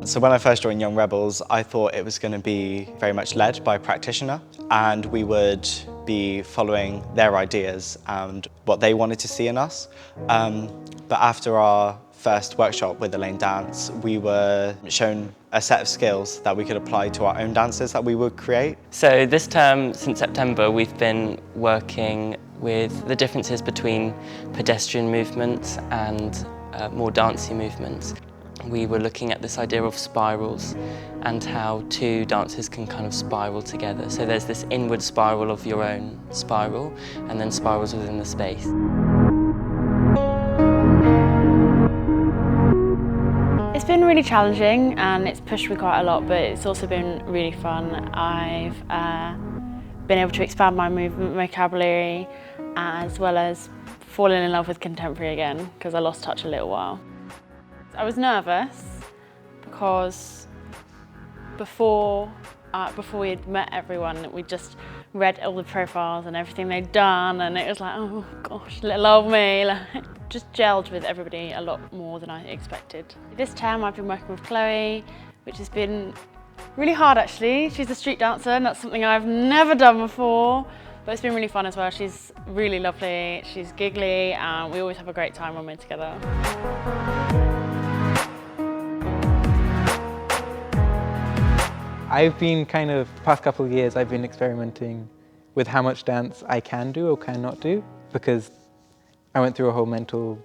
So when I first joined Young Rebels, I thought it was going to be very much led by a practitioner, and we would be following their ideas and what they wanted to see in us. But after our first workshop with the Lane Dance, we were shown a set of skills that we could apply to our own dances that we would create. So this term, since September, we've been working with the differences between pedestrian movements and more dancey movements. We were looking at this idea of spirals and how two dances can kind of spiral together. So there's this inward spiral of your own spiral and then spirals within the space. It's been really challenging and it's pushed me quite a lot, but it's also been really fun. I've been able to expand my movement vocabulary as well as falling in love with contemporary again, because I lost touch a little while. I was nervous because before we had met everyone, we just read all the profiles and everything they'd done, and it was like, oh gosh, little old me. Like, just gelled with everybody a lot more than I expected. This term I've been working with Chloe, which has been really hard actually. She's a street dancer and that's something I've never done before, but it's been really fun as well. She's really lovely, she's giggly, and we always have a great time when we're together. I've been past couple of years, I've been experimenting with how much dance I can do or cannot do, because I went through a whole mental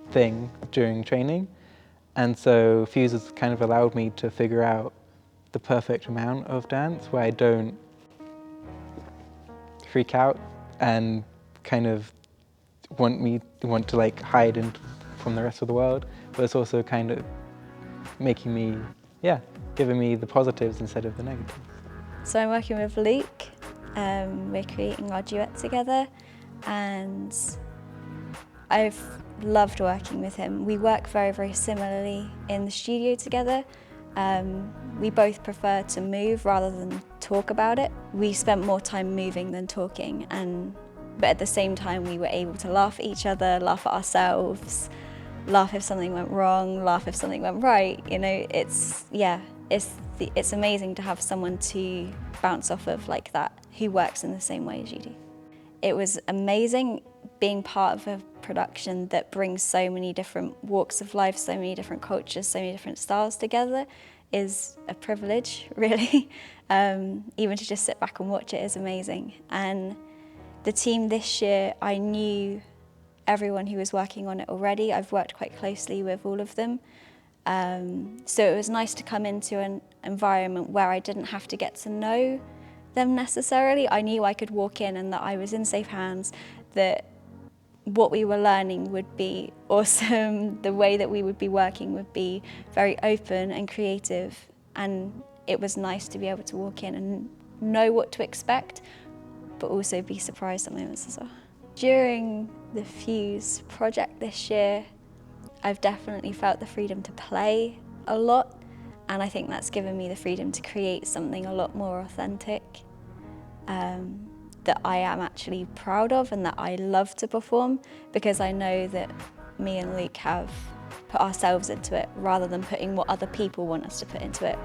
thing during training. And so Fuse has kind of allowed me to figure out the perfect amount of dance where I don't freak out and kind of want to like hide from the rest of the world, but it's also kind of making me, giving me the positives instead of the negatives. So I'm working with Luke, we're creating our duet together, and I've loved working with him. We work very, very similarly in the studio together. We both prefer to move rather than talk about it. We spent more time moving than talking, but at the same time we were able to laugh at each other, laugh at ourselves, laugh if something went wrong, laugh if something went right. You know, it's amazing to have someone to bounce off of like that, who works in the same way as you do. It was amazing being part of a production that brings so many different walks of life, so many different cultures, so many different styles together is a privilege, really. Even to just sit back and watch it is amazing. And the team this year, I knew everyone who was working on it already. I've worked quite closely with all of them. So it was nice to come into an environment where I didn't have to get to know them necessarily. I knew I could walk in and that I was in safe hands, that what we were learning would be awesome, the way that we would be working would be very open and creative, and it was nice to be able to walk in and know what to expect, but also be surprised at moments as well. During the Fuse project this year, I've definitely felt the freedom to play a lot, and I think that's given me the freedom to create something a lot more authentic, that I am actually proud of and that I love to perform, because I know that me and Luke have put ourselves into it rather than putting what other people want us to put into it.